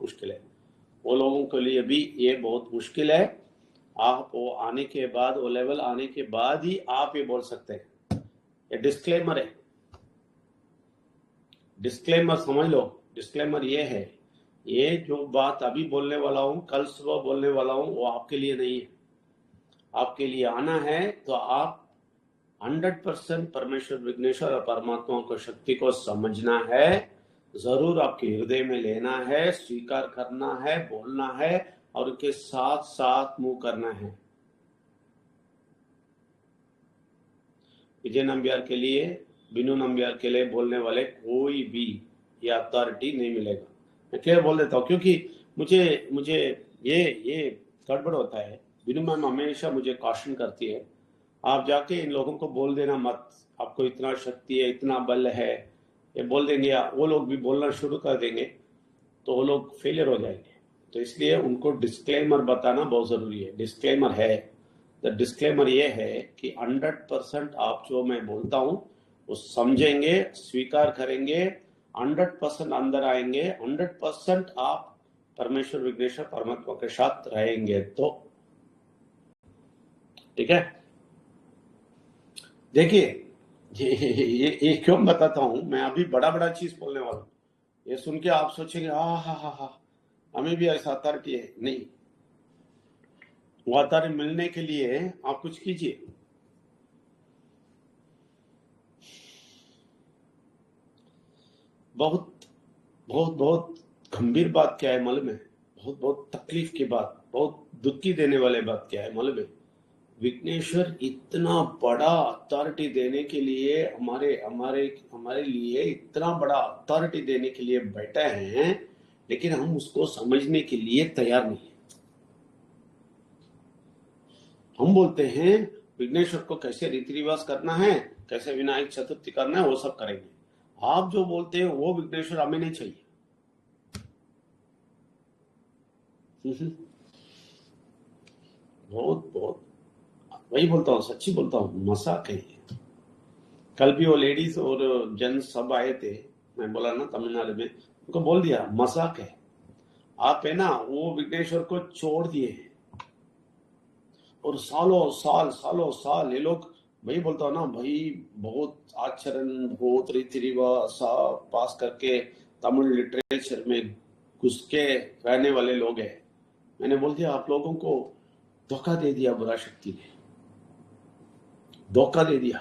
मुश्किल है। वो लोगों के लिए भी ये बहुत मुश्किल है। आप वो आने के बाद, वो लेवल आने के बाद ही आप ये बोल सकते हैं। ये डिस्क्लेमर है, डिस्क्लेमर समझ लो। डिस्क्लेमर ये है, ये जो बात अभी बोलने वाला हूं, कल सुबह बोलने वाला हूं, वो आपके लिए नहीं है। आपके लिए आना है तो आप 100% परमेश्वर, विघ्नेश्वर और परमात्मा को, शक्ति को समझना है, जरूर आपके हृदय में लेना है, स्वीकार करना है, बोलना है और उनके साथ साथ मूव करना है। विजय नंबियार के लिए, बिनू नंबियार के लिए बोलने वाले कोई भी ये अथॉरिटी नहीं मिलेगा। मैं क्लियर बोल देता हूँ, क्योंकि मुझे मुझे ये गड़बड़ होता है। बिनू मैम हमेशा मुझे कॉशन करती है, आप जाके इन लोगों को बोल देना मत, आपको इतना शक्ति है, इतना बल है, ये बोल देंगे, वो लोग भी बोलना शुरू कर देंगे तो वो लोग फेलियर हो जाएंगे। तो इसलिए उनको डिस्क्लेमर बताना बहुत जरूरी है। डिस्क्लेमर है, द डिस्क्लेमर ये है कि 100% आप जो मैं बोलता हूं वो समझेंगे, स्वीकार करेंगे, 100% अंदर आएंगे, 100% आप परमेश्वर, विघ्नेश्वर, परमात्मा के साथ रहेंगे तो ठीक है। देखिए, ये क्यों बताता हूं, मैं अभी बड़ा बड़ा चीज बोलने वाला हूं। ये सुन के आप सोचेंगे हा, हमें भी ऐसा अथॉरिटी है। नहीं, वो अथॉरिटी मिलने के लिए आप कुछ कीजिए। बहुत बहुत बहुत गंभीर बात क्या है मालूम है? बहुत बहुत तकलीफ की बात, बहुत दुखी देने वाले बात क्या है मालूम है? विघ्नेश्वर इतना बड़ा अथॉरिटी देने के लिए, हमारे हमारे हमारे लिए इतना बड़ा अथॉरिटी देने के लिए बैठे हैं, लेकिन हम उसको समझने के लिए तैयार नहीं है। हम बोलते हैं विघ्नेश्वर को कैसे रीति रिवाज करना है, कैसे विनायक चतुर्थी करना है, वो सब करेंगे। आप जो बोलते हैं वो विघ्नेश्वर हमें नहीं चाहिए। बहुत बहुत वही बोलता हूँ, सच्ची बोलता हूँ, मजाक है ये। कल भी वो लेडीज और जेंट्स सब आए थे, मैं बोला ना तमिलनाडु में, उनको बोल दिया मजाक है। आप है ना वो विघ्नेश्वर को छोड़ दिए और सालों साल ये लोग, वही बोलता हूँ ना भाई, बहुत आचरण, बहुत रीति रिवाज सब पास करके तमिल लिटरेचर में घुस के रहने वाले लोग हैं। मैंने बोल दिया आप लोगों को धोखा दे दिया, बुरा शक्ति ने धोखा दे दिया,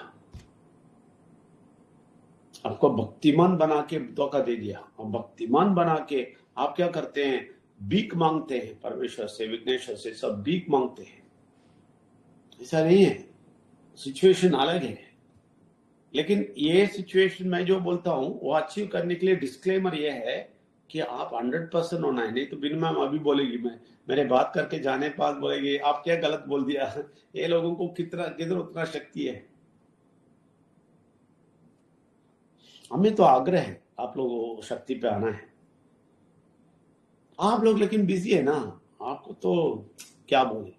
आपको भक्तिमान बना के धोखा दे दिया। और भक्तिमान बना के आप क्या करते हैं? भीख मांगते हैं परमेश्वर से, विघ्नेश्वर से, सब भीख मांगते हैं। ऐसा नहीं है, सिचुएशन अलग है। लेकिन ये सिचुएशन मैं जो बोलता हूं वो अचीव करने के लिए डिस्क्लेमर ये है कि आप 100% होना है। नहीं तो बिन मैम अभी बोलेगी, मैं मेरे बात करके जाने पास बोलेगी आप क्या गलत बोल दिया। ये लोगों को किधर उतना शक्ति है। हमें तो आग्रह है आप लोगों को शक्ति पे आना है। आप लोग लेकिन बिजी है ना, आपको तो क्या बोले,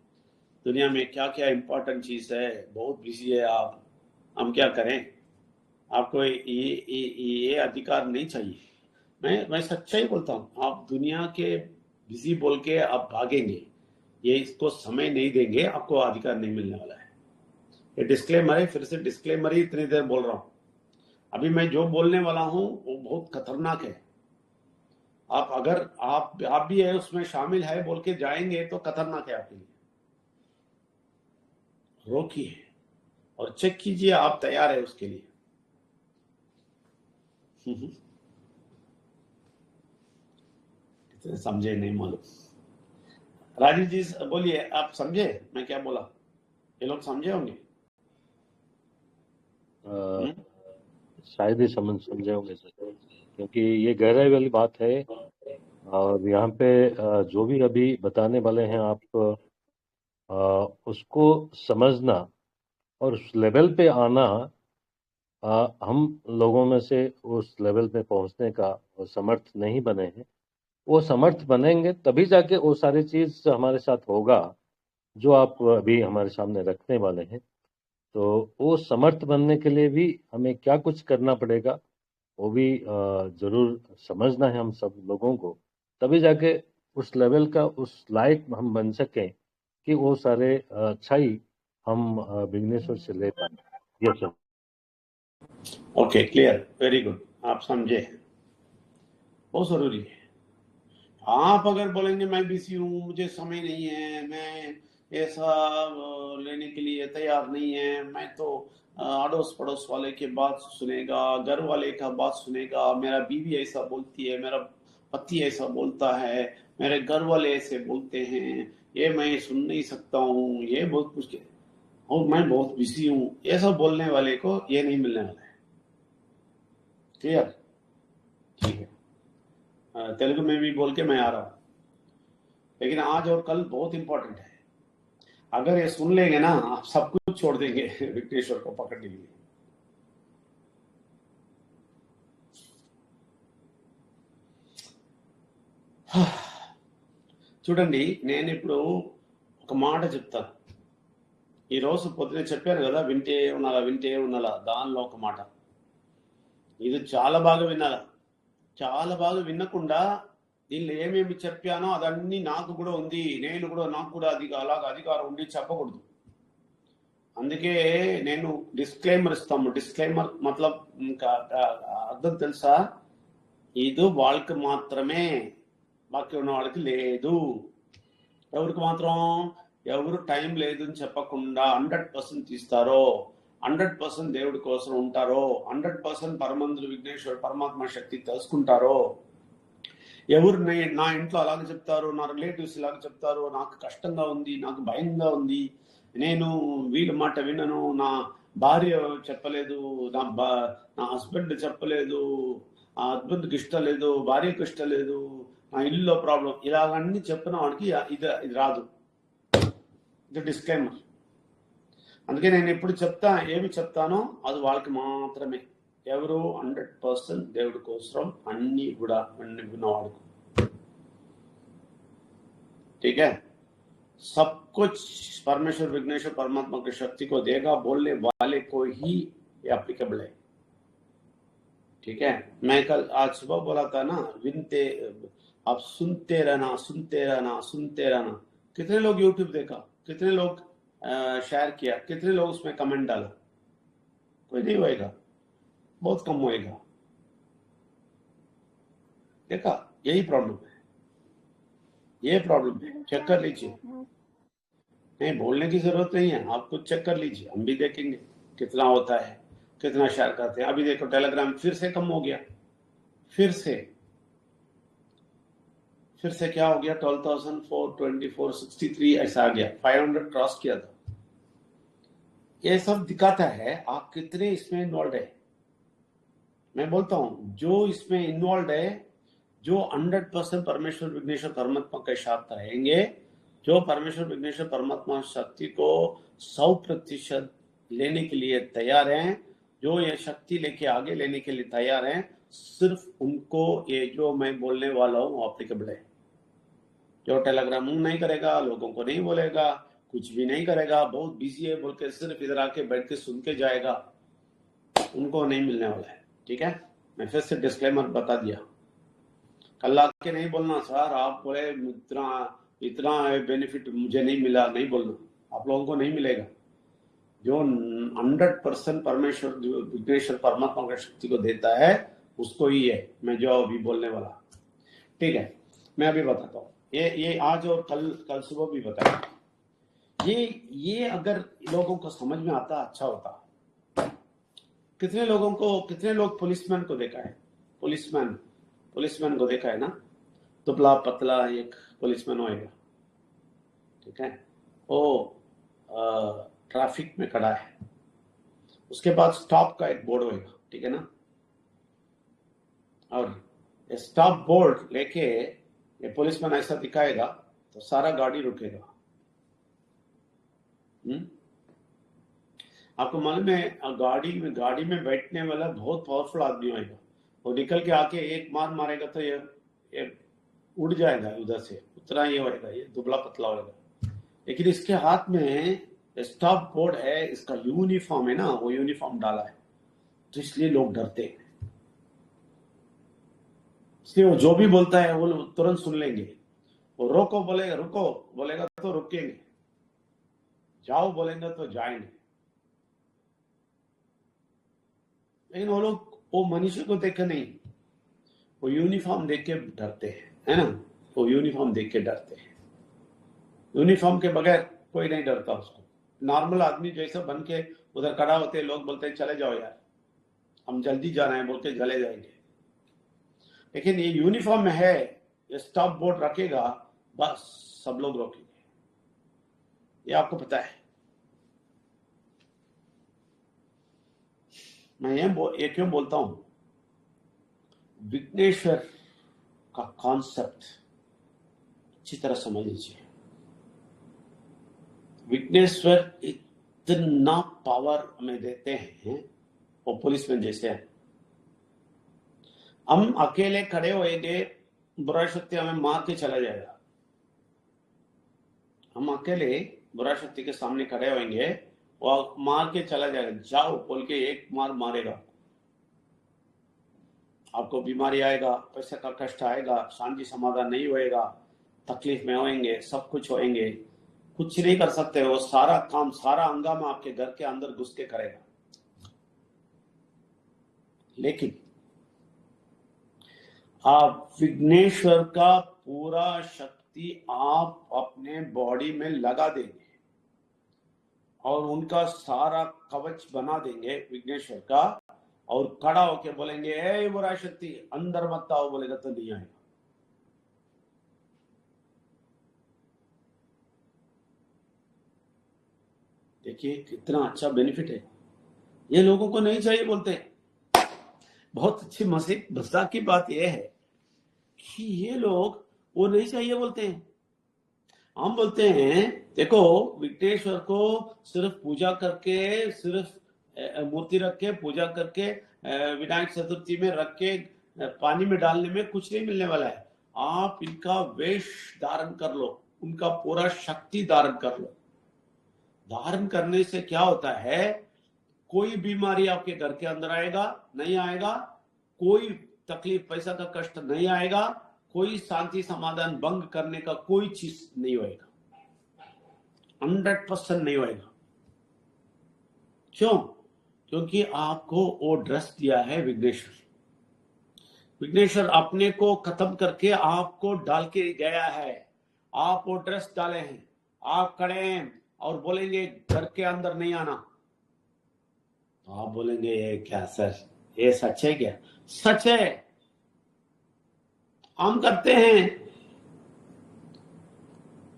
दुनिया में क्या क्या इंपॉर्टेंट चीज है, बहुत बिजी है आप। हम क्या करें? आपको ये अधिकार नहीं चाहिए। मैं सच्चाई बोलता हूँ, आप दुनिया के बिजी बोल के आप भागेंगे, ये इसको समय नहीं देंगे, आपको अधिकार नहीं मिलने वाला है। ये डिस्क्लेमर है, फिर से डिस्क्लेमर ही इतनी देर बोल रहा हूँ। अभी मैं जो बोलने वाला हूँ वो बहुत खतरनाक है। आप अगर आप भी है उसमें शामिल है बोल के जाएंगे तो खतरनाक है आपके लिए। रोकिए और चेक कीजिए आप तैयार है उसके लिए। समझे नहीं मालूम। राजीव जी बोलिए, आप समझे मैं क्या बोला? ये लोग समझे होंगे। शायद ही समझे होंगे सर, क्योंकि ये गहराई वाली बात है। और यहाँ पे जो भी अभी बताने वाले हैं आप, उसको समझना और उस लेवल पे आना, हम लोगों में से उस लेवल पे पहुंचने का समर्थ नहीं बने हैं। वो समर्थ बनेंगे तभी जाके वो सारी चीज हमारे साथ होगा जो आप अभी हमारे सामने रखने वाले हैं। तो वो समर्थ बनने के लिए भी हमें क्या कुछ करना पड़ेगा, वो भी जरूर समझना है हम सब लोगों को। तभी जाके उस लेवल का उस लायक हम बन सकें कि वो सारे अच्छाई हम विघ्नेश्वर से ले पाए। ये सब ओके, क्लियर, वेरी गुड, आप समझे, बहुत जरूरी है। आप अगर बोलेंगे मैं बिजी हूँ, मुझे समय नहीं है, मैं ऐसा लेने के लिए तैयार नहीं है, मैं तो अड़ोस पड़ोस वाले के बात सुनेगा, घर वाले का बात सुनेगा, मेरा बीवी ऐसा बोलती है, मेरा पति ऐसा बोलता है, मेरे घर वाले ऐसे बोलते हैं, ये मैं सुन नहीं सकता हूँ, ये बहुत मुश्किल, और मैं बहुत बिजी हूँ, ये सब बोलने वाले को ये नहीं मिलने वाला है। क्लियर? ठीक है, तेलुगु में भी बोल के मैं आ रहा हूँ, लेकिन आज और कल बहुत इंपॉर्टेंट है। अगर ये सुन लेंगे ना, आप सब कुछ छोड़ देंगे विघ्नेश्वर को पकड़ने के लिए। చూడండి, నేను ఇప్పుడు ఒక మాట చెప్తాను. ఈ రోజు పొద్దునే చెప్పాను కదా, వింటే ఉండాలా, దానిలో ఒక మాట. ఇది చాలా బాగా వినాలా. చాలా బాగా వినకుండా దీనిలో ఏమేమి చెప్పానో అదన్నీ నాకు కూడా ఉంది, నాకు కూడా అలాగా అధికారం ఉండి చెప్పకూడదు. అందుకే నేను డిస్క్లైమర్ ఇస్తాము. డిస్క్లైమర్ మతలబ్ ఇంకా అర్థం తెలుసా? ఇది వాళ్ళకి మాత్రమే, బాకీ ఉన్న వాళ్ళకి లేదు. ఎవరికి మాత్రం? ఎవరు టైం లేదని చెప్పకుండా 100% తీస్తారో, 100% దేవుడి కోసం ఉంటారో, 100% పరమందులు విఘ్నేశ్వర పరమాత్మ శక్తి తెలుసుకుంటారో, ఎవరు నా ఇంట్లో అలాగే చెప్తారు, నా రిలేటివ్స్ ఇలాగ చెప్తారు, నాకు కష్టంగా ఉంది, నాకు భయంగా ఉంది, నేను వీళ్ళ మాట వినను, నా భార్య చెప్పలేదు, నా హస్బెండ్ చెప్పలేదు, ఆ హస్బెండ్కి ఇష్టం లేదు, భార్యకు ఇష్టం లేదు, నా ఇల్లులో ప్రాబ్లం, ఇలాగన్నీ చెప్పిన వాడికి ఇది రాదు. ఇది డిస్క్లైమర్. అందుకే నేను ఎప్పుడు ఏమి చెప్తానో అది వాళ్ళకి మాత్రమే. ఎవరు? 100% దేవుడి కోసం అన్ని కూడా విన్నవాడు. ठीक है, सब कुछ परमेश्वर विघ्नेश्वर परमात्मा की शक्ति को देगा, बोलने वाले को ही ये एप्लीकेबल है। ठीक है, मैं कल आज सुबह बोला था ना, विनते आप सुनते रहना, सुनते रहना, सुनते रहना। कितने लोग यूट्यूब देखा, कितने लोग शेयर किया, कितने लोग उसमें कमेंट डाला? कोई नहीं होएगा, बहुत कम होएगा। देखा, यही प्रॉब्लम है, ये प्रॉब्लम है, चेक कर लीजिए। नहीं, बोलने की जरूरत नहीं है, आप खुद चेक कर लीजिए, हम भी देखेंगे कितना होता है, कितना शेयर करते हैं। अभी देखो टेलीग्राम फिर से कम हो गया, फिर से क्या हो गया, 12,424.63 ऐसा आ गया, 500 क्रॉस किया था। ये सब दिखाता है आप कितने इसमें इन्वॉल्व है। मैं बोलता हूं, जो इसमें इन्वॉल्व है, जो 100% परमेश्वर विघ्नेश्वर परमात्मा के साथ रहेंगे, जो परमेश्वर विघ्नेश्वर परमात्मा शक्ति को 100% लेने के लिए तैयार हैं, जो ये शक्ति लेके आगे लेने के लिए तैयार हैं, सिर्फ उनको ये जो मैं बोलने वाला हूँ एप्लीकेबल है। जो टेलीग्राम नहीं करेगा, लोगों को नहीं बोलेगा, कुछ भी नहीं करेगा, बहुत बिजी है बोल के सिर्फ इधर आके बैठ के सुन के जाएगा, उनको नहीं मिलने वाला है। ठीक है, मैं फिर से डिस्क्लेमर बता दिया। कल आके नहीं बोलना सर आप बोले इतना बेनिफिट मुझे नहीं मिला, नहीं बोलना, आप लोगों को नहीं मिलेगा। जो 100% परमेश्वर विघ्नेश्वर परमात्मा की शक्ति को देता है उसको ही है मैं जो अभी बोलने वाला। ठीक है, मैं अभी बताता हूँ, ये आज और कल सुबह भी बताया। ये अगर लोगों को समझ में आता अच्छा होता। कितने लोग पुलिसमैन को देखा है? पुलिसमैन को देखा है ना, दुबला पतला एक पुलिसमैन होएगा, ठीक है, वो ट्रैफिक में खड़ा है, उसके बाद स्टॉप का एक बोर्ड होएगा, ठीक है ना, और स्टॉप बोर्ड लेके ये पुलिसमैन ऐसा दिखाएगा तो सारा गाड़ी रुकेगा। आपको मालूम है, गाड़ी में बैठने वाला बहुत पावरफुल आदमी होएगा, वो निकल के आके एक मार मारेगा तो ये उड़ जाएगा उधर से, उतना ये होएगा, ये दुबला पतला होएगा। लेकिन इसके हाथ में स्टॉप बोर्ड है, इसका यूनिफॉर्म है ना, वो यूनिफॉर्म डाला है, तो इसलिए लोग डरते हैं। इसलिए वो जो भी बोलता है वो तुरंत सुन लेंगे। वो रोको बोलेगा रुको बोलेगा तो रुकेंगे, जाओ बोलेंगे तो जाएंगे। लेकिन वो लोग वो मनुष्य को देख के नहीं, वो यूनिफॉर्म देख के डरते हैं, है ना। वो यूनिफॉर्म देख के डरते हैं। यूनिफॉर्म के बगैर कोई नहीं डरता उसको। नॉर्मल आदमी जैसा बन के उधर खड़ा होते हैं, लोग बोलते हैं चले जाओ यार, हम जल्दी जाना है बोल के चले जाएंगे। लेकिन ये यूनिफॉर्म में है, ये स्टॉप बोर्ड रखेगा, बस सब लोग रोकेंगे। ये आपको पता है। मैं ये क्यों बोलता हूं, विघ्नेश्वर का कॉन्सेप्ट अच्छी तरह समझ लीजिए। विघ्नेश्वर इतना पावर हमें देते हैं, वो पुलिसमैन जैसे हैं। हम अकेले खड़े होएंगे, बुरा शक्ति हमें मार के चला जाएगा। हम अकेले बुरा शक्ति के सामने खड़े होंगे, वो मार के चला जाएगा, जाओ बोल के एक मार मारेगा। आपको बीमारी आएगा, पैसे का कष्ट आएगा, शांति समाधान नहीं होएगा, तकलीफ में होएंगे, सब कुछ होएंगे, कुछ नहीं कर सकते। वो सारा काम, सारा हंगामा आपके घर के अंदर घुस के करेगा। लेकिन आप विघ्नेश्वर का पूरा शक्ति आप अपने बॉडी में लगा देंगे और उनका सारा कवच बना देंगे विघ्नेश्वर का, और खड़ा होके बोलेंगे ए बुरा शक्ति अंदर मत आओ, बोलेगा तो नहीं आएगा। देखिए कितना अच्छा बेनिफिट है। ये लोगों को नहीं चाहिए बोलते। बहुत अच्छी मजाक की बात यह है कि ये लोग वो नहीं चाहिए बोलते हैं। हम बोलते हैं देखो विघ्नेश्वर को सिर्फ पूजा करके, सिर्फ मूर्ति रख के पूजा करके, विनायक चतुर्थी में रख के पानी में डालने में कुछ नहीं मिलने वाला है। आप इनका वेश धारण कर लो, उनका पूरा शक्ति धारण कर लो। धारण करने से क्या होता है, कोई बीमारी आपके घर के अंदर आएगा नहीं आएगा, कोई तकलीफ पैसा का कष्ट नहीं आएगा, कोई शांति समाधान भंग करने का कोई चीज नहीं होएगा, 100% नहीं होएगा। क्यों? क्योंकि आपको वो ड्रेस दिया है विघ्नेश्वर। विघ्नेश्वर अपने को खत्म करके आपको डाल के गया है। आप वो ड्रेस डाले हैं, आप खड़े हैं और बोलेंगे घर के अंदर नहीं आना, तो आप बोलेंगे ये क्या सर, ये सच है क्या? सच है, हम करते हैं।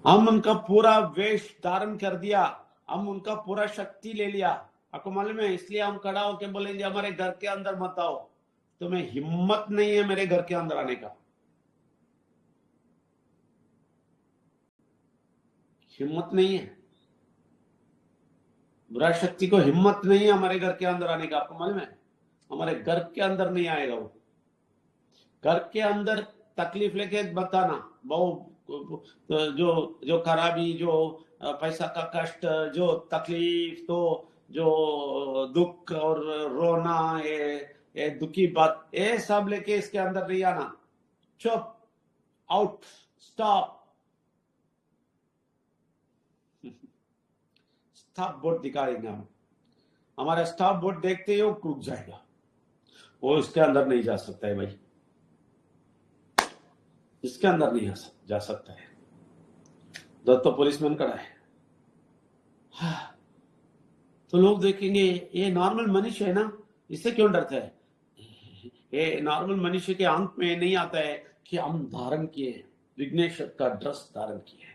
हम उनका पूरा वेश धारण कर दिया, हम उनका पूरा शक्ति ले लिया, आपको मालूम है। इसलिए हम खड़ा होकर बोलेंगे हमारे घर के अंदर मत आओ, तुम्हें हिम्मत नहीं है मेरे घर के अंदर आने का, हिम्मत नहीं है। बुरा शक्ति को हिम्मत नहीं है हमारे घर के अंदर आने का, आपको मालूम है। हमारे घर के अंदर नहीं आएगा वो। घर के अंदर तकलीफ लेके बताना, बहुत जो जो खराबी, जो पैसा का कष्ट, जो तकलीफ, तो जो दुख और रोना, ये दुखी बात, ये सब लेके इसके अंदर नहीं आना। चुप, आउट, स्टॉप। स्टॉप बोर्ड दिखा देंगे हम। हमारा स्टॉप बोर्ड देखते ही वो रुक जाएगा, वो इसके अंदर नहीं जा सकता है भाई, इसके अंदर नहीं जा सकता है। तो पुलिसमैन खड़ा है। हाँ, तो लोग देखेंगे ये नॉर्मल मनुष्य है ना, इससे क्यों डरता है? ये नॉर्मल मनुष्य के आंख में नहीं आता है कि हम धारण किए, विघ्नेश्वर का ड्रेस धारण किए।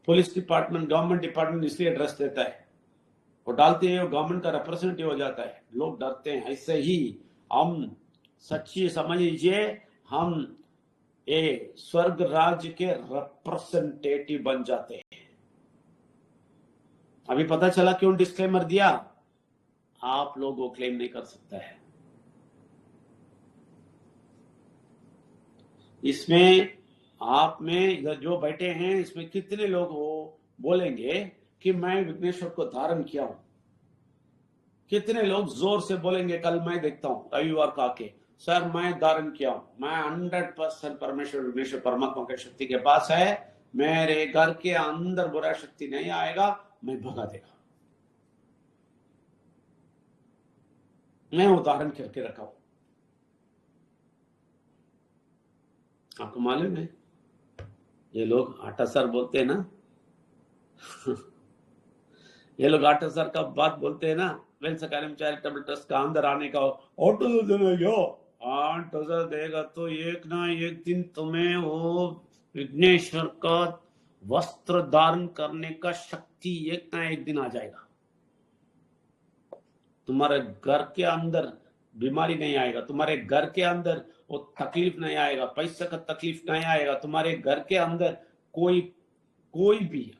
पुलिस डिपार्टमेंट, गवर्नमेंट डिपार्टमेंट इसलिए ड्रेस देता है, वो डालते हैं, वो गवर्नमेंट का रिप्रेजेंटेटिव हो जाता है, लोग डरते हैं। ऐसे ही हम सच्ची समझ लीजिए, हम ये स्वर्ग राज्य के रिप्रेजेंटेटिव बन जाते हैं। अभी पता चला क्यों डिस्क्लेमर दिया? आप लोग वो क्लेम नहीं कर सकता है। इसमें आप में इधर जो बैठे हैं, इसमें कितने लोग हो बोलेंगे कि मैं विघ्नेश्वर को धारण किया हूं? कितने लोग जोर से बोलेंगे, कल मैं देखता हूं रविवार का आके, सर मैं धारण किया हूं, मैं 100% परमेश्वर विघ्नेश्वर परमात्मा की शक्ति के पास है, मेरे घर के अंदर बुरा शक्ति नहीं आएगा, मैं भगा देगा। मैं उदाहरण करके रखा हूं। आपको मालूम है, ये लोग 8,000 बोलते हैं ना ये लोग 8,000 का बात बोलते हैं ना, वेल्स अकादमी चैरिटेबल ट्रस्ट का अंदर आने का, 8,000 देगा, 8,000 देगा तो एक ना एक दिन तुम्हें वो विघ्नेश्वर का वस्त्र धारण करने का शक्ति एक ना एक दिन आ जाएगा। तुम्हारे घर के अंदर बीमारी नहीं आएगा, तुम्हारे घर के अंदर वो तकलीफ नहीं आएगा, पैसे का तकलीफ नहीं आएगा, तुम्हारे घर के अंदर कोई भी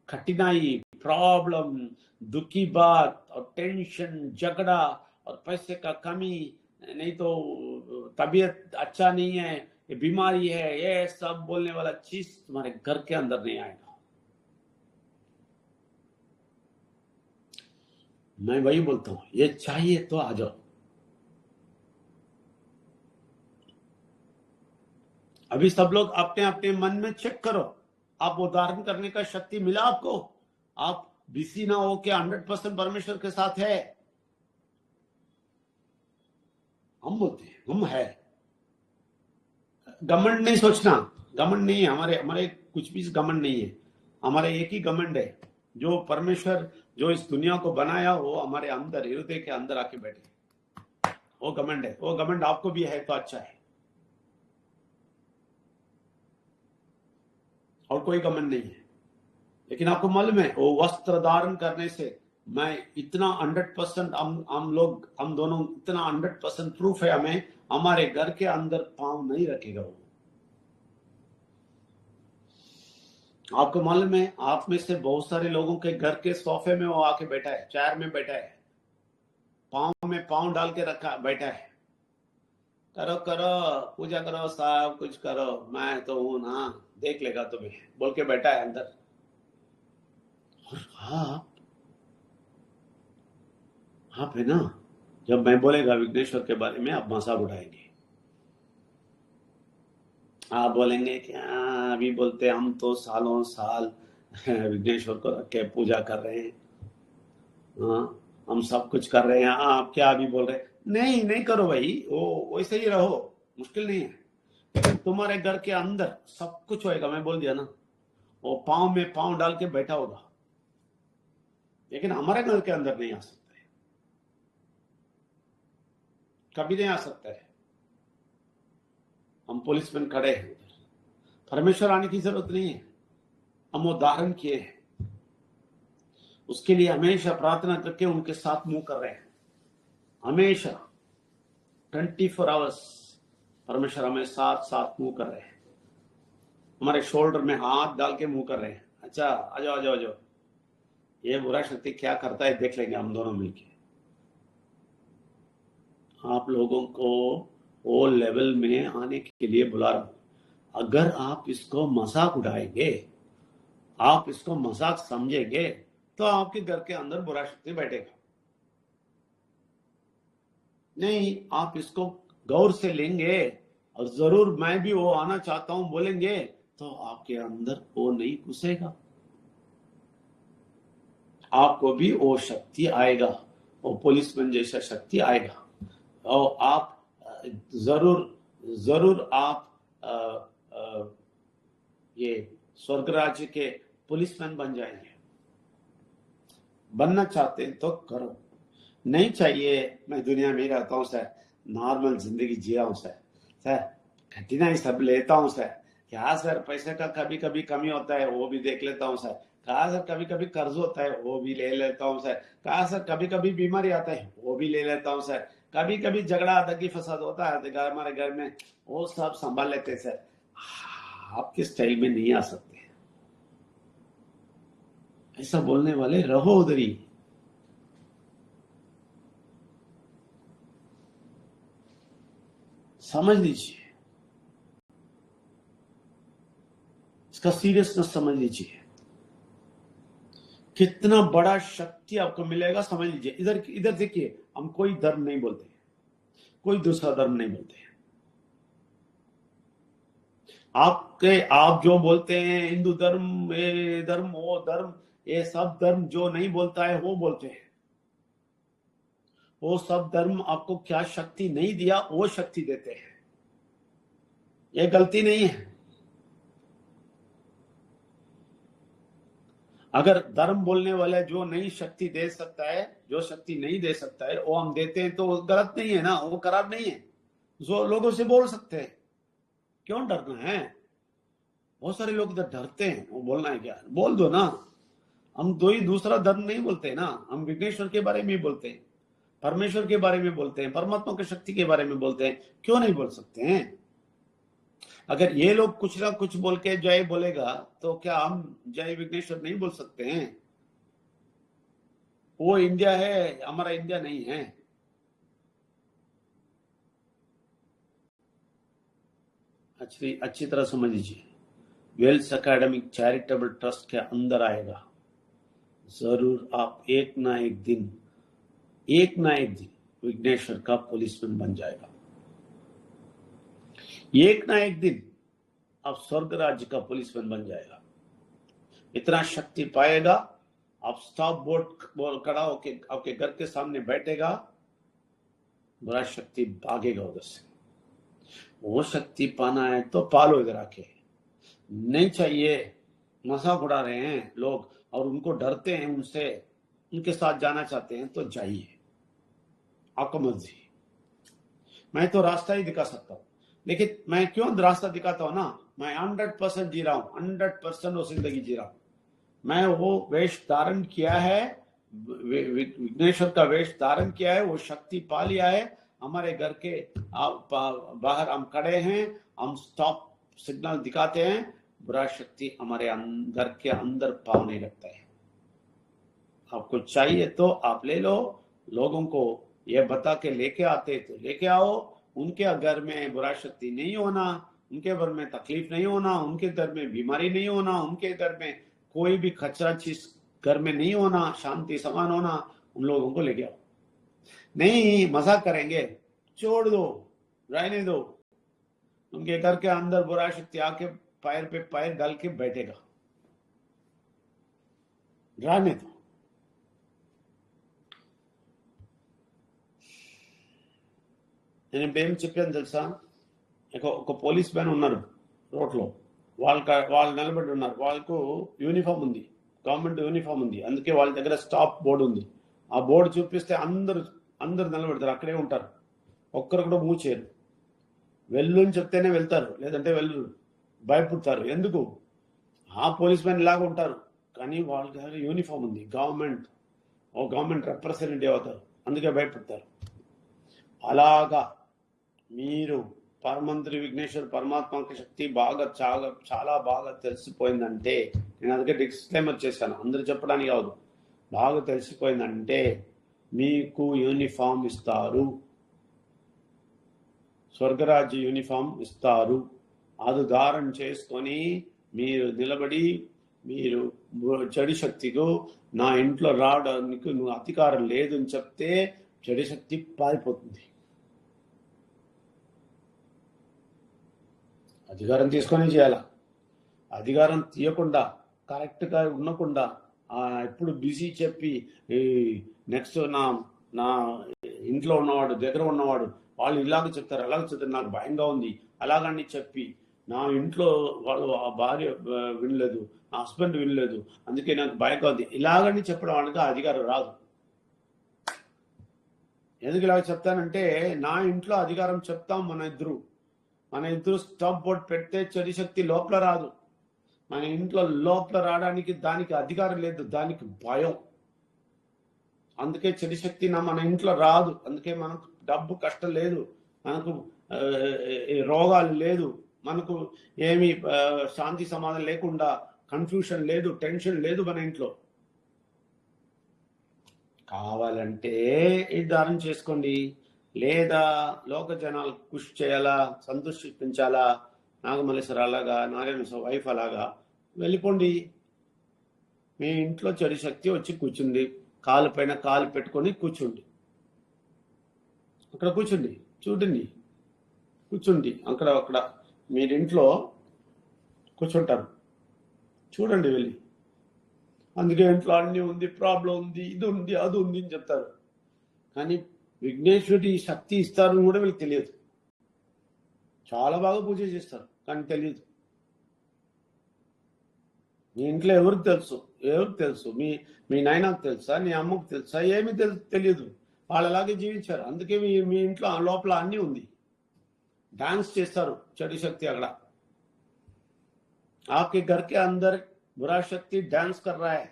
कठिनाई, प्रॉब्लम, दुखी बात और टेंशन, झगड़ा और पैसे का कमी, नहीं तो तबीयत अच्छा नहीं है, ये बीमारी है, ये सब बोलने वाला चीज तुम्हारे घर के अंदर नहीं आएगा। मैं वही बोलता हूं, ये चाहिए तो आ जाओ। अभी सब लोग अपने अपने मन में चेक करो, आप वो धारण करने का शक्ति मिला आपको? आप बिजी ना हो के 100% परमेश्वर के साथ है? हम बोलते हैं हम है, घमंड नहीं सोचना, घमंड नहीं है, हमारे कुछ भी घमंड नहीं है, हमारे एक ही घमंड है, जो परमेश्वर जो इस दुनिया को बनाया वो हमारे अंदर हृदय के अंदर आके बैठे, वो घमंड है। वो घमंड आपको भी है तो अच्छा है, और कोई घमंड नहीं है। लेकिन आपको मालूम है, वो वस्त्र धारण करने से मैं इतना 100% हम दोनों इतना 100% प्रूफ है हमें, हमारे घर के अंदर पांव नहीं रखेगा वो। आपको मालूम है, आप में से बहुत सारे लोगों के घर के सोफे में वो आके बैठा है, चेयर में बैठा है, पांव में पांव डाल के रखा बैठा है, करो करो पूजा करो, सब कुछ करो, मैं तो हूं ना, देख लेगा तुम्हें, बोल के बैठा है अंदर। और आप है ना, जब मैं बोलेगा विघ्नेश्वर के बारे में, आप मजाक उठाएंगे, आप बोलेंगे क्या अभी बोलते, हम तो सालों साल विघ्नेश्वर को रख के पूजा कर रहे हैं, हाँ हम सब कुछ कर रहे हैं, आप क्या अभी बोल रहे? नहीं नहीं करो भाई, वो वैसे ही रहो, मुश्किल नहीं है। लेकिन तुम्हारे घर के अंदर सब कुछ होएगा, मैं बोल दिया ना, वो पांव में पांव डाल के बैठा होगा, लेकिन हमारे घर के अंदर नहीं आ सकता है, कभी नहीं आ सकता है। हम पुलिसमैन खड़े हैं उधर, परमेश्वर आने की जरूरत नहीं है, हम वो धारण किए हैं, उसके लिए हमेशा प्रार्थना करके उनके साथ मुंह कर रहे हैं, हमेशा 24 आवर्स परमेश्वर हमें साथ साथ मुंह कर रहे हैं, हमारे शोल्डर में हाथ डाल के मुंह कर रहे हैं, अच्छा आ जाओ आ जाओ आ जाओ, ये बुरा शक्ति क्या करता है देख लेंगे हम दोनों मिलके। आप लोगों को वो लेवल में आने के लिए बुला रहा हूं। अगर आप इसको मजाक उड़ाएंगे, आप इसको मजाक समझेंगे, तो आपके घर के अंदर बुरा शक्ति बैठेगा। नहीं, आप इसको गौर से लेंगे और जरूर मैं भी वो आना चाहता हूं बोलेंगे, तो आपके अंदर वो नहीं घुसेगा, आपको भी वो शक्ति आएगा, वो पुलिसमैन जैसा शक्ति आएगा, और आप जरूर आप ये स्वर्ग राज्य के पुलिसमैन बन जाएंगे। बनना चाहते हैं तो करो, नहीं चाहिए मैं दुनिया में रहता हूँ सर, नॉर्मल जिंदगी जिया हूँ सर कठिनाई सब लेता हूँ सर, क्या सर पैसे का कभी कभी कमी होता है वो भी देख लेता हूँ सर, कहा सर कभी कभी कर्ज होता है वो भी ले लेता हूँ सर, कहा सर कभी कभी बीमारी आता है वो भी ले लेता हूँ सर, कभी कभी झगड़ा दंगी फसाद होता है हमारे घर में, वो सब संभाल लेते हैं सर। आपके स्टाइल में नहीं आ सकते, ऐसा बोलने वाले रहो उधर ही। समझ लीजिए, इसका सीरियसनेस समझ लीजिए कितना बड़ा शक्ति आपको मिलेगा समझ लीजिए। इधर इधर देखिए, हम कोई धर्म नहीं बोलते, कोई दूसरा धर्म नहीं बोलते। आप जो बोलते हैं हिंदू धर्म, ये धर्म, वो धर्म, ये सब धर्म जो नहीं बोलता है वो बोलते हैं। वो सब धर्म आपको क्या शक्ति नहीं दिया, वो शक्ति देते हैं। ये गलती नहीं है। अगर धर्म बोलने वाला जो नहीं शक्ति दे सकता है, जो शक्ति नहीं दे सकता है, वो हम देते हैं तो वो गलत नहीं है ना, वो खराब नहीं है। जो लोगों से बोल सकते हैं, क्यों डरना है? बहुत सारे लोग इधर डरते हैं, वो बोलना है क्या, बोल दो ना। हम दूसरा धर्म नहीं बोलते ना, हम विघ्नेश्वर के बारे में बोलते हैं, परमेश्वर के बारे में बोलते हैं, परमात्मा की शक्ति के बारे में बोलते हैं। क्यों नहीं बोल सकते हैं? अगर ये लोग कुछ ना कुछ बोल के जय बोलेगा तो क्या हम जय विघ्नेश्वर नहीं बोल सकते हैं? वो इंडिया है, हमारा इंडिया नहीं है। अच्छी तरह समझ लीजिए। वेल्स एकेडमिक चैरिटेबल ट्रस्ट के अंदर आएगा, जरूर आप एक ना एक दिन विघ्नेश्वर का पुलिसमैन बन जाएगा। एक ना एक दिन आप स्वर्ग राज्य का पुलिसमैन बन जाएगा। इतना शक्ति पाएगा, आप स्टॉप बोर्ड खड़ा होके आपके घर के सामने बैठेगा, बुरा शक्ति भागेगा उधर से। वो शक्ति पाना है तो पालो इधर आके, नहीं चाहिए। मजाक उड़ा रहे हैं लोग और उनको डरते हैं, उनसे उनके साथ जाना चाहते हैं तो जाइए, आपको मर्जी। मैं तो रास्ता ही दिखा सकता हूँ, लेकिन मैं क्यों रास्ता दिखाता हूँ ना, मैं 100% जी रहा हूँ, 100% वो जिंदगी जी रहा हूँ। मैं वो वेश धारण किया है, विघ्नेश्वर का वेश धारण किया है, वो शक्ति पा लिया है। हमारे घर के बाहर हम खड़े हैं, हम स्टॉप सिग्नल दिखाते हैं, बुरा शक्ति हमारे घर के अंदर पाव नहीं लगता है। आपको चाहिए तो आप ले लो, लोगों को ये बता के लेके आते तो लेके आओ। उनके घर में बुरा शक्ति नहीं होना, उनके घर में तकलीफ नहीं होना, उनके घर में बीमारी नहीं होना, उनके घर में कोई भी खचरा चीज घर में नहीं होना, शांति समान होना, उन लोगों को लेके आओ। नहीं मजाक करेंगे, छोड़ दो, रहने दो। उनके घर के अंदर बुरा शक्ति आके पैर पे पैर डाल के बैठेगा, रहने दो। నేను ఇప్పుడు ఏం చెప్పాను తెలుసా? ఒక పోలీస్ మ్యాన్ ఉన్నారు రోడ్లో, వాళ్ళు నిలబడి ఉన్నారు, వాళ్ళకు యూనిఫామ్ ఉంది, గవర్నమెంట్ యూనిఫామ్ ఉంది, అందుకే వాళ్ళ దగ్గర స్టాప్ బోర్డు ఉంది. ఆ బోర్డు చూపిస్తే అందరు నిలబెడతారు, అక్కడే ఉంటారు, ఒక్కరు కూడా మూవ్ చేయరు. వెళ్ళు అని చెప్తేనే వెళ్తారు, లేదంటే వెళ్ళరు, భయపడతారు. ఎందుకు? ఆ పోలీస్ మ్యాన్ ఇలాగ ఉంటారు, కానీ వాళ్ళ దగ్గర యూనిఫామ్ ఉంది, గవర్నమెంట్ రిప్రజెంటేటివ్ అవుతారు, అందుకే భయపడతారు. అలాగా మీరు పరమంత్రి విఘ్నేశ్వర్ పరమాత్మకి శక్తి బాగా చాలా బాగా తెలిసిపోయిందంటే, నేను అందుకే డిస్క్లైమర్ చేశాను, అందరూ చెప్పడానికి కాదు, బాగా తెలిసిపోయిందంటే మీకు యూనిఫామ్ ఇస్తారు, స్వర్గరాజ్య యూనిఫామ్ ఇస్తారు. అది ధారణ చేసుకొని మీరు నిలబడి, మీరు చెడు శక్తికు నా ఇంట్లో రావడానికి నువ్వు అధికారం లేదు అని చెప్తే చెడు శక్తి పారిపోతుంది. అధికారం తీసుకొని చేయాలా. అధికారం తీయకుండా, కరెక్ట్గా ఉండకుండా, ఎప్పుడు బిజీ చెప్పి నెక్స్ట్ నా ఇంట్లో ఉన్నవాడు, దగ్గర ఉన్నవాడు, వాళ్ళు ఇలాగ చెప్తారు, అలాగ చెప్తారు, నాకు భయంగా ఉంది అలాగని చెప్పి, నా ఇంట్లో వాళ్ళు ఆ భార్య వినలేదు, నా హస్బెండ్ వినలేదు, అందుకే నాకు భయంగా ఉంది, ఇలాగని చెప్పడం వాళ్ళకి అధికారం రాదు. ఎందుకు ఇలాగ చెప్తానంటే, నా ఇంట్లో అధికారం చెప్తాం మన ఇద్దరు స్టాప్ బోర్డ్ పెడితే చెడు శక్తి లోపల రాదు. మన ఇంట్లో లోపల రావడానికి దానికి అధికారం లేదు, దానికి భయం. అందుకే చెడు శక్తి మన ఇంట్లో రాదు. అందుకే మనకు డబ్బు కష్టం లేదు, మనకు రోగాలు లేదు, మనకు ఏమి శాంతి సమాధానం లేకుండా, కన్ఫ్యూషన్ లేదు, టెన్షన్ లేదు మన ఇంట్లో. కావాలంటే నిర్ధారణ చేసుకోండి, లేదా లోక జనాలు కృషి చేయాలా, సంతోషించాలా, నాగమల్లేశ్వర అలాగా, నారాయణ వైఫ్ అలాగా వెళ్ళిపోండి. మీ ఇంట్లో చెడు శక్తి వచ్చి కూర్చుంది, కాలు పైన కాలు పెట్టుకొని కూర్చుండి, అక్కడ కూర్చుండి, చూడండి, కూర్చుండి, అక్కడ మీరింట్లో కూర్చుంటారు, చూడండి వెళ్ళి. అందుకే ఇంట్లో అన్నీ ఉంది, ప్రాబ్లం ఉంది, ఇది ఉంది, అది ఉంది అని చెప్తారు. కానీ విఘ్నేశ్వరుడి శక్తి ఇస్తారని కూడా వీళ్ళకి తెలియదు. చాలా బాగా పూజ చేస్తారు కానీ తెలియదు. మీ ఇంట్లో ఎవరికి తెలుసు? మీ నాయనకు తెలుసా, నీ అమ్మకు తెలుసా? ఏమీ తెలియదు. వాళ్ళలాగే జీవించారు. అందుకే మీ ఇంట్లో లోపల అన్నీ ఉంది. డాన్స్ చేస్తారు చెడు శక్తి అక్కడ. आपके घर के अंदर बुरा शक्ति डांस कर रहा है,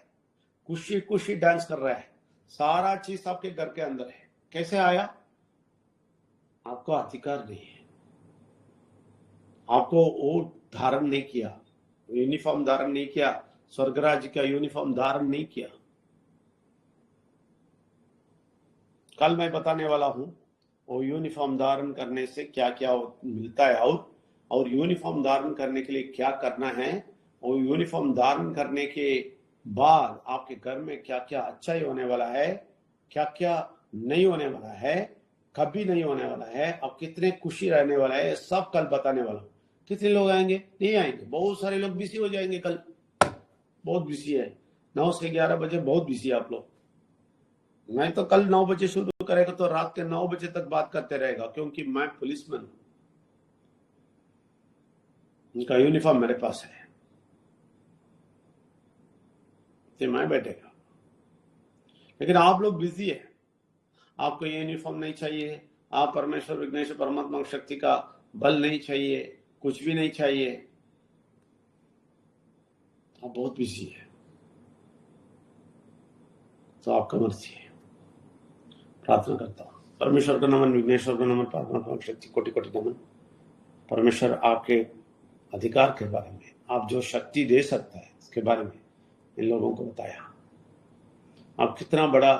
खुशी डांस कर रहा है. सारा चीज आपके घर के अंदर है. कैसे आया? आपको अधिकार नहीं है. आपको वो धारण नहीं किया, यूनिफॉर्म धारण नहीं किया, स्वर्गराज का यूनिफॉर्म धारण नहीं किया. कल मैं बताने वाला हूं वो यूनिफॉर्म धारण करने से क्या क्या मिलता है और यूनिफॉर्म धारण करने के लिए क्या करना है, और यूनिफॉर्म धारण करने के बाद आपके घर में क्या क्या अच्छा ही होने वाला है, क्या क्या नहीं होने वाला है, कभी नहीं होने वाला है, और कितने खुशी रहने वाला है, सब कल बताने वाला हूं. कितने लोग आएंगे? नहीं आएंगे. बहुत सारे लोग बिजी हो जाएंगे. कल बहुत बिजी है. 9 से 11 बजे बहुत बिजी है आप लोग. मैं तो कल 9 बजे शुरू करेगा तो रात के 9 बजे तक बात करते रहेगा, क्योंकि मैं पुलिसमैन हूं. उनका यूनिफॉर्म मेरे पास है, तो मैं बैठेगा. लेकिन आप लोग बिजी है. आपको ये यूनिफॉर्म नहीं चाहिए, आप परमेश्वर विघ्नेश्वर परमात्मा शक्ति का बल नहीं चाहिए, कुछ भी नहीं चाहिए. आप बहुत बिजी है, तो आपका मर्जी है. प्रार्थना करता हूं. परमेश्वर का नमन, विघ्नेश्वर का नमन, परमात्मा शक्ति कोटि कोटि नमन. परमेश्वर आपके अधिकार के बारे में, आप जो शक्ति दे सकता है इसके बारे में इन लोगों को बताया. आप कितना बड़ा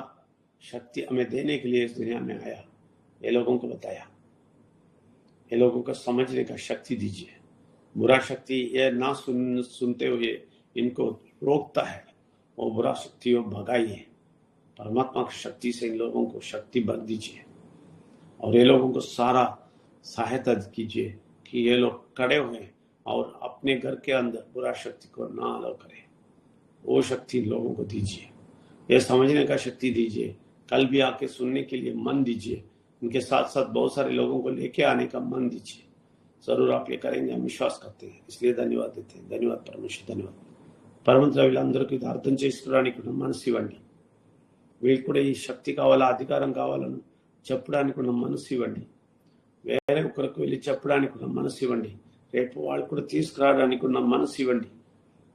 शक्ति हमें देने के लिए इस दुनिया में आया, ये लोगों को बताया. ये लोगों को समझने का शक्ति दीजिए. बुरा शक्ति ये ना सुनते हुए इनको रोकता है, वो बुरा शक्ति को भगाइए. परमात्मा की शक्ति से इन लोगों को शक्ति भर दीजिए, और ये लोगों को सारा सहायता कीजिए कि ये लोग खड़े हुए और अपने घर के अंदर बुरा शक्ति को ना अलाउ करें. वो शक्ति लोगों को दीजिए, ये समझने का शक्ति दीजिए. कल भी आके सुनने के लिए मन दीजिए. इनके साथ साथ बहुत सारे लोगों को लेके आने का मन दीजिए. जरूर आप ये करेंगे, हम विश्वास करते हैं. इसलिए धन्यवाद देते हैं. धन्यवाद परमेश्वर, धन्यवाद. పరమంత్ర వీళ్ళందరికీ అర్థం చేసుకోవడానికి ఉన్న మనసు ఇవ్వండి. వీళ్ళకి కూడా ఈ శక్తి కావాలా, అధికారం కావాలని చెప్పడానికి ఉన్న మనసు ఇవ్వండి. వేరే ఒకరికి వెళ్ళి చెప్పడానికి ఉన్న మనసు ఇవ్వండి. రేపు వాళ్ళు కూడా తీసుకురావడానికి ఉన్న మనసు ఇవ్వండి.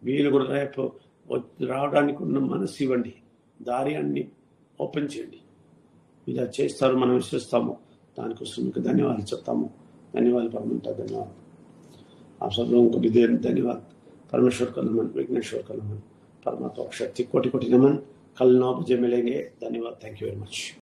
వీళ్ళు కూడా రేపు రావడానికి ఉన్న మనసు ఇవ్వండి. దారి అన్ని ఓపెన్ చేయండి. ఇలా చేస్తారు, మనం విశ్వసిస్తాము. దానికోసం మీకు ధన్యవాదాలు చెప్తాము. धन्यवाद परमंता, धन्यवाद. आप सब लोगों को भी धन्यवाद. परमेश्वर का नमन, विघ्नेश्वर का नमन, परमात्मा शक्ति कोटि कोटि नमन. कल 9 बजे मिलेंगे. धन्यवाद. Thank you very much.